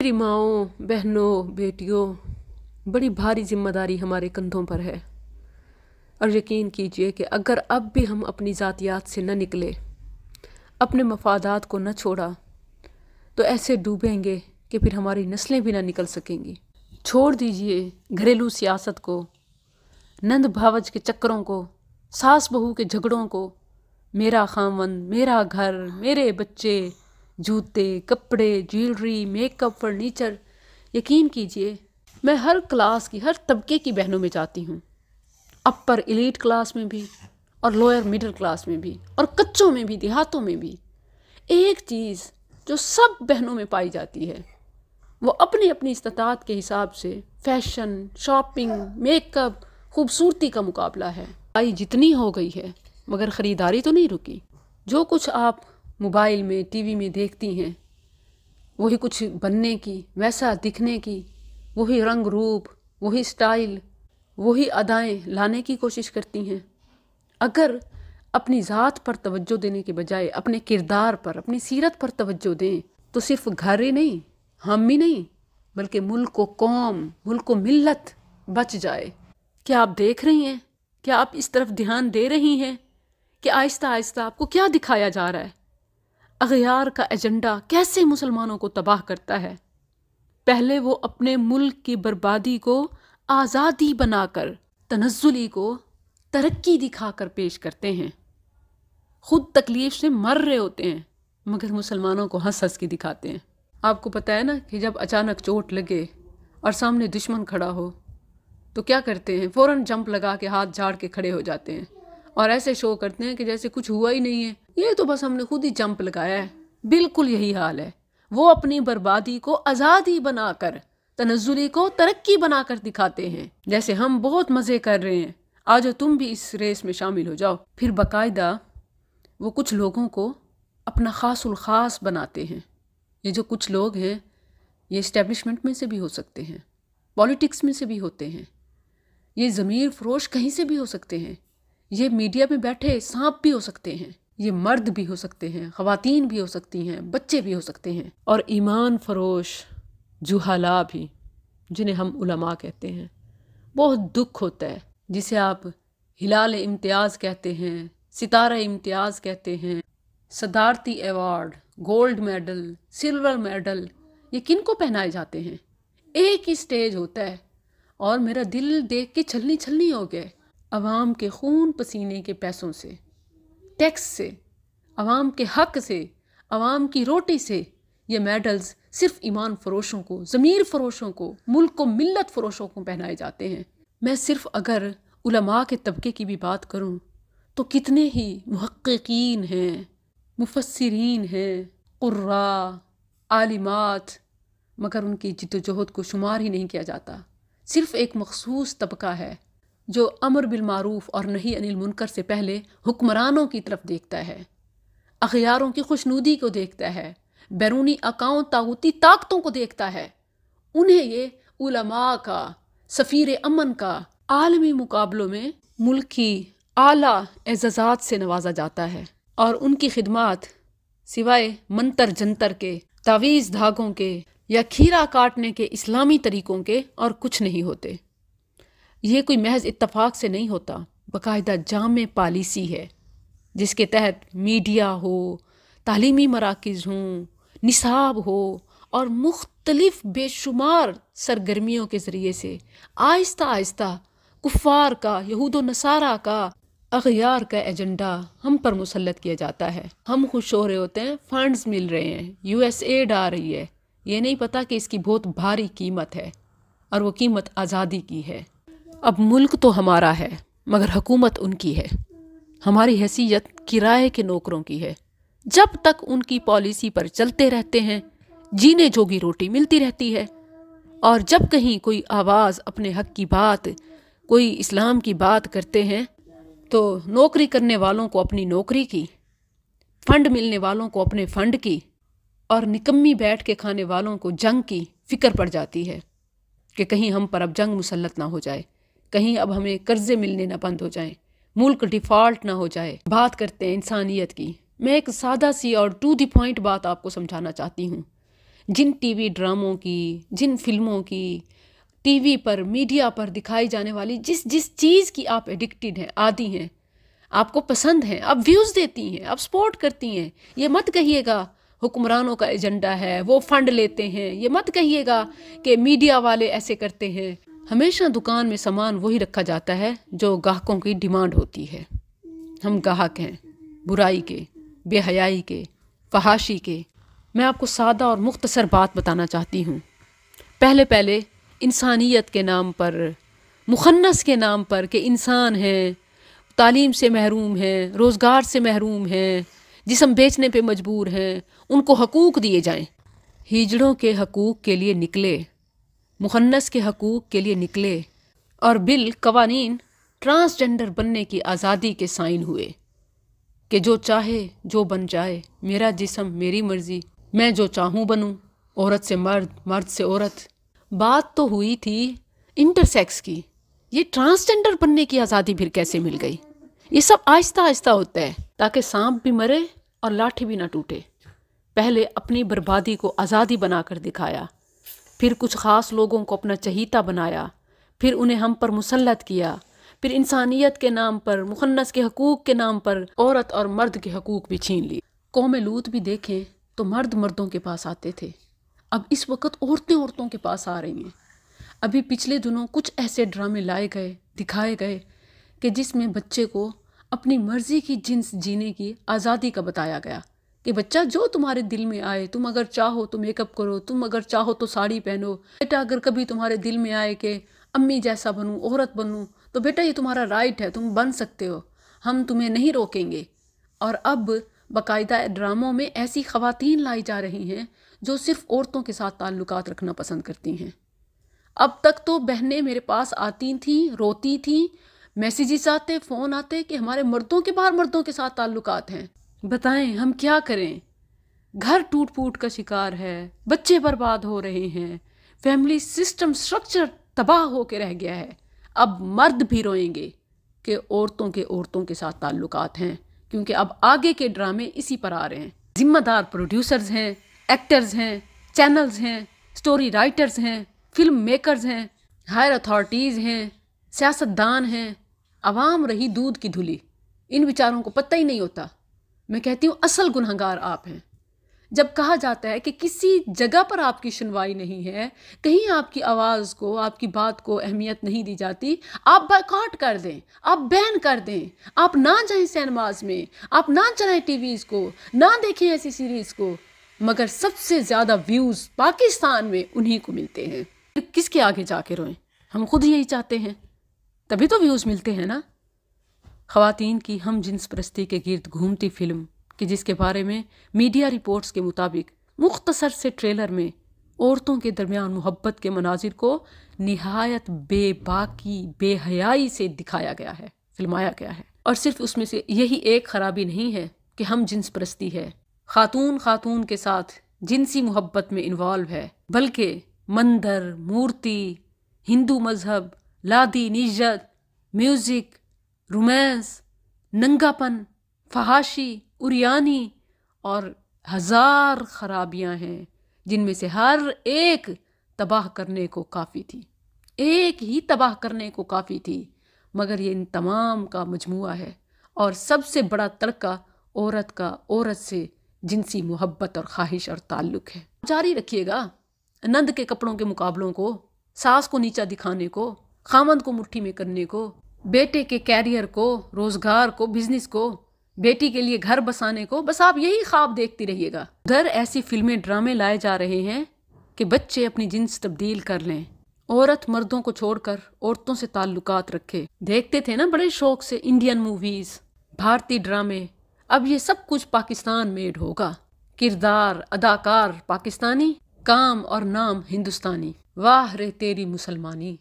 मेरी माँओं, बहनों, बेटियों, बड़ी भारी जिम्मेदारी हमारे कंधों पर है। और यकीन कीजिए कि अगर अब भी हम अपनी ज़ातियात से न निकले, अपने मफादात को न छोड़ा, तो ऐसे डूबेंगे कि फिर हमारी नस्लें भी ना निकल सकेंगी। छोड़ दीजिए घरेलू सियासत को, नंद भावज के चक्करों को, सास बहू के झगड़ों को। मेरा खामन, मेरा घर, मेरे बच्चे, जूते, कपड़े, ज्वेलरी, मेकअप, फर्नीचर। यकीन कीजिए मैं हर क्लास की, हर तबके की बहनों में जाती हूँ। अपर एलीट क्लास में भी और लोअर मिडिल क्लास में भी और कच्चों में भी, देहातों में भी। एक चीज़ जो सब बहनों में पाई जाती है वो अपनी अपनी इस्तादात के हिसाब से फैशन, शॉपिंग, मेकअप, खूबसूरती का मुकाबला है। आई जितनी हो गई है मगर ख़रीदारी तो नहीं रुकी। जो कुछ आप मोबाइल में, टीवी में देखती हैं, वही कुछ बनने की, वैसा दिखने की, वही रंग रूप, वही स्टाइल, वही अदाएं लाने की कोशिश करती हैं। अगर अपनी ज़ात पर तवज्जो देने के बजाय अपने किरदार पर, अपनी सीरत पर तवज्जो दें, तो सिर्फ घर ही नहीं, हम ही नहीं, बल्कि मुल्क व कौम, मुल्क व मिल्लत बच जाए। क्या आप देख रही हैं? क्या आप इस तरफ ध्यान दे रही हैं कि आहिस्ता आहिस्ता आपको क्या दिखाया जा रहा है? अग़यार का एजेंडा कैसे मुसलमानों को तबाह करता है। पहले वो अपने मुल्क की बर्बादी को आज़ादी बनाकर, तनज़्ज़ुली को तरक्की दिखाकर पेश करते हैं। खुद तकलीफ से मर रहे होते हैं मगर मुसलमानों को हंस हंस के दिखाते हैं। आपको पता है ना कि जब अचानक चोट लगे और सामने दुश्मन खड़ा हो तो क्या करते हैं? फ़ौरन जंप लगा के हाथ झाड़ के खड़े हो जाते हैं और ऐसे शो करते हैं कि जैसे कुछ हुआ ही नहीं है। ये तो बस हमने खुद ही जंप लगाया है। बिल्कुल यही हाल है। वो अपनी बर्बादी को आज़ादी बनाकर, तनज़्ज़ुली को तरक्की बनाकर दिखाते हैं। जैसे हम बहुत मज़े कर रहे हैं, आज तुम भी इस रेस में शामिल हो जाओ। फिर बाकायदा वो कुछ लोगों को अपना ख़ासुल ख़ास बनाते हैं। ये जो कुछ लोग हैं ये इस्टेब्लिशमेंट में से भी हो सकते हैं, पॉलिटिक्स में से भी होते हैं, ये ज़मीर फरोश कहीं से भी हो सकते हैं, ये मीडिया में बैठे सांप भी हो सकते हैं, ये मर्द भी हो सकते हैं, ख़वातीन भी हो सकती हैं, बच्चे भी हो सकते हैं, और ईमान फरोश जुहाला भी, जिन्हें हम उलमा कहते हैं। बहुत दुख होता है, जिसे आप हिलाल इम्तियाज़ कहते हैं, सितारा इम्तियाज़ कहते हैं, सदारती award, gold medal, silver medal, ये किन को पहनाए जाते हैं? एक ही स्टेज होता है और मेरा दिल देख के छलनी छलनी हो गए। अवाम के खून पसीने के पैसों से, टैक्स से, अवाम के हक से, अवाम की रोटी से ये मेडल्स सिर्फ ईमान फरोशों को, ज़मीर फरोशों को, मुल्क को मिल्लत फरोशों को पहनाए जाते हैं। मैं सिर्फ अगर उलमा के तबके की भी बात करूं तो कितने ही मुहक्किकीन हैं, मुफस्सिरीन हैं, कुर्रा, आलिमात, मगर उनकी जिद्दोजहद को शुमार ही नहीं किया जाता। सिर्फ एक मखसूस तबका है जो अमर बिल मारूफ और नही अनिल मुनकर से पहले हुक्मरानों की तरफ देखता है, अख़यारों की खुशनुदी को देखता है, बैरूनी अकाउं तागूती ताकतों को देखता है। उन्हें ये उलमा का, सफ़ीर अमन का आलमी मुकाबलों में मुल्क की आला एज़ाज़ात से नवाजा जाता है और उनकी खिदमात सिवाय मंतर जंतर के, तावीज़ धागों के या खीरा काटने के इस्लामी तरीकों के और कुछ नहीं होते। ये कोई महज इत्तफाक से नहीं होता, बाकायदा जामे पॉलिसी है जिसके तहत मीडिया हो, तालीमी मराकिज़ हों, निसाब हो और मुख्तलिफ बेशुमार सरगर्मियों के ज़रिए से आहिस्ता आहिस्ता कुफ़ार का, यहूद व नसारा का, अग़यार का एजेंडा हम पर मुसल्लत किया जाता है। हम खुश हो रहे होते हैं, फंड्स मिल रहे हैं, यूएसएड आ रही है, ये नहीं पता कि इसकी बहुत भारी कीमत है और वो कीमत आज़ादी की है। अब मुल्क तो हमारा है मगर हुकूमत उनकी है। हमारी हैसियत किराए के नौकरों की है। जब तक उनकी पॉलिसी पर चलते रहते हैं जीने जोगी रोटी मिलती रहती है, और जब कहीं कोई आवाज़ अपने हक की बात, कोई इस्लाम की बात करते हैं तो नौकरी करने वालों को अपनी नौकरी की, फंड मिलने वालों को अपने फंड की और निकम्मी बैठ के खाने वालों को जंग की फ़िक्र पड़ जाती है कि कहीं हम पर अब जंग मुसल्लत ना हो जाए, कहीं अब हमें कर्जे मिलने ना बंद हो जाएं, मुल्क डिफ़ॉल्ट ना हो जाए। बात करते हैं इंसानियत की। मैं एक सादा सी और टू द पॉइंट बात आपको समझाना चाहती हूँ। जिन टीवी ड्रामों की, जिन फिल्मों की, टीवी पर, मीडिया पर दिखाई जाने वाली जिस जिस चीज़ की आप एडिक्टेड हैं, आदी हैं, आपको पसंद है, आप व्यूज़ देती हैं, आप सपोर्ट करती हैं, ये मत कहिएगा हुक्मरानों का एजेंडा है, वो फंड लेते हैं, ये मत कहिएगा कि मीडिया वाले ऐसे करते हैं। हमेशा दुकान में सामान वही रखा जाता है जो ग्राहकों की डिमांड होती है। हम ग्राहक हैं बुराई के, बेहयाई के, फहाशी के। मैं आपको सादा और मुख्तसर बात बताना चाहती हूँ। पहले इंसानियत के नाम पर, मुखन्नस के नाम पर कि इंसान हैं, तालीम से महरूम हैं, रोज़गार से महरूम हैं, जिस्म बेचने पे मजबूर हैं, उनको हकूक़ दिए जाएं। हिजड़ों के हकूक़ के लिए निकले, मुखन्नस के हकूक़ के लिए निकले और बिल कवानीन ट्रांसजेंडर बनने की आज़ादी के साइन हुए कि जो चाहे जो बन जाए, मेरा जिस्म मेरी मर्ज़ी, मैं जो चाहूँ बनूँ, औरत से मर्द, मर्द से औरत। बात तो हुई थी इंटरसेक्स की, ये ट्रांसजेंडर बनने की आज़ादी फिर कैसे मिल गई? ये सब आहिस्ता आहिस्ता होता है ताकि सांप भी मरे और लाठी भी ना टूटे। पहले अपनी बर्बादी को आज़ादी बनाकर दिखाया, फिर कुछ ख़ास लोगों को अपना चहीता बनाया, फिर उन्हें हम पर मुसल्लत किया, फिर इंसानियत के नाम पर, मुखन्नस के हकूक़ के नाम पर औरत और मर्द के हकूक़ भी छीन लिए। कौम लूत भी देखें तो मर्द मर्दों के पास आते थे, अब इस वक्त औरतें औरतों के पास आ रही हैं। अभी पिछले दिनों कुछ ऐसे ड्रामे लाए गए, दिखाए गए कि जिसमें बच्चे को अपनी मर्ज़ी की जिन्स जीने की आज़ादी का बताया गया कि बच्चा जो तुम्हारे दिल में आए, तुम अगर चाहो तो मेकअप करो, तुम अगर चाहो तो साड़ी पहनो, बेटा अगर कभी तुम्हारे दिल में आए कि अम्मी जैसा बनूं, औरत बनूं, तो बेटा ये तुम्हारा राइट है, तुम बन सकते हो, हम तुम्हें नहीं रोकेंगे। और अब बाकायदा ड्रामों में ऐसी ख़वातीन लाई जा रही हैं जो सिर्फ़ औरतों के साथ ताल्लुकात रखना पसंद करती हैं। अब तक तो बहनें मेरे पास आती थीं, रोती थीं, मैसेजेस आते, फ़ोन आते कि हमारे मर्दों के बाहर मर्दों के साथ ताल्लुकात हैं। बताएं हम क्या करें? घर टूट फूट का शिकार है, बच्चे बर्बाद हो रहे हैं, फैमिली सिस्टम स्ट्रक्चर तबाह हो के रह गया है। अब मर्द भी रोएंगे कि औरतों के साथ ताल्लुकात हैं, क्योंकि अब आगे के ड्रामे इसी पर आ रहे हैं। जिम्मेदार प्रोड्यूसर्स हैं, एक्टर्स हैं, चैनल्स हैं, स्टोरी राइटर्स हैं, फिल्म मेकर्स हैं, हायर अथॉरिटीज़ हैं, सियासतदान हैं, आवाम रही दूध की धुली। इन बेचारों को पता ही नहीं होता। मैं कहती हूँ असल गुनहगार आप हैं। जब कहा जाता है कि किसी जगह पर आपकी सुनवाई नहीं है, कहीं आपकी आवाज़ को, आपकी बात को अहमियत नहीं दी जाती, आप बायकॉट कर दें, आप बैन कर दें, आप ना जाएं सिनेमाज में, आप ना चलाएं टीवीज़ को, ना देखें ऐसी सीरीज़ को, मगर सबसे ज़्यादा व्यूज़ पाकिस्तान में उन्हीं को मिलते हैं। किसके आगे जाके रोएं? हम खुद यही चाहते हैं, तभी तो व्यूज़ मिलते हैं ना। ख़वातीन की हम जिन्स परस्ती के गिर्द घूमती फिल्म कि जिसके बारे में मीडिया रिपोर्ट्स के मुताबिक मुख्तसर से ट्रेलर में औरतों के दरमियान मोहब्बत के मनाजिर को निहायत बेबाकी, बेहयाई से दिखाया गया है, फिल्माया गया है। और सिर्फ उसमें से यही एक खराबी नहीं है कि हम जिन्स परस्ती है, खातून के साथ जिनसी मोहब्बत में इन्वॉल्व है, बल्कि मंदिर, मूर्ति, हिंदू मजहब, लादी निजत, म्यूज़िक, रोमांस, नंगापन, फहाशी, उरियानी और हज़ार खराबियां हैं, जिनमें से हर एक तबाह करने को काफ़ी थी, एक ही तबाह करने को काफ़ी थी। मगर ये इन तमाम का मजमुआ है और सबसे बड़ा तड़का औरत का औरत से जिनसी मोहब्बत और ख्वाहिश और ताल्लुक है। जारी रखिएगा नंद के कपड़ों के मुकाबलों को, सास को नीचा दिखाने को, खामंद को मुट्ठी में करने को, बेटे के कैरियर को, रोजगार को, बिजनेस को, बेटी के लिए घर बसाने को। बस आप यही ख्वाब देखती रहिएगा। उधर ऐसी फिल्में, ड्रामे लाए जा रहे हैं कि बच्चे अपनी जिन्स तब्दील कर लें, औरत मर्दों को छोड़कर औरतों से ताल्लुकात रखे। देखते थे ना बड़े शौक से इंडियन मूवीज, भारतीय ड्रामे। अब ये सब कुछ पाकिस्तान मेड होगा। किरदार, अदाकार पाकिस्तानी, काम और नाम हिंदुस्तानी। वाह रे तेरी मुसलमानी।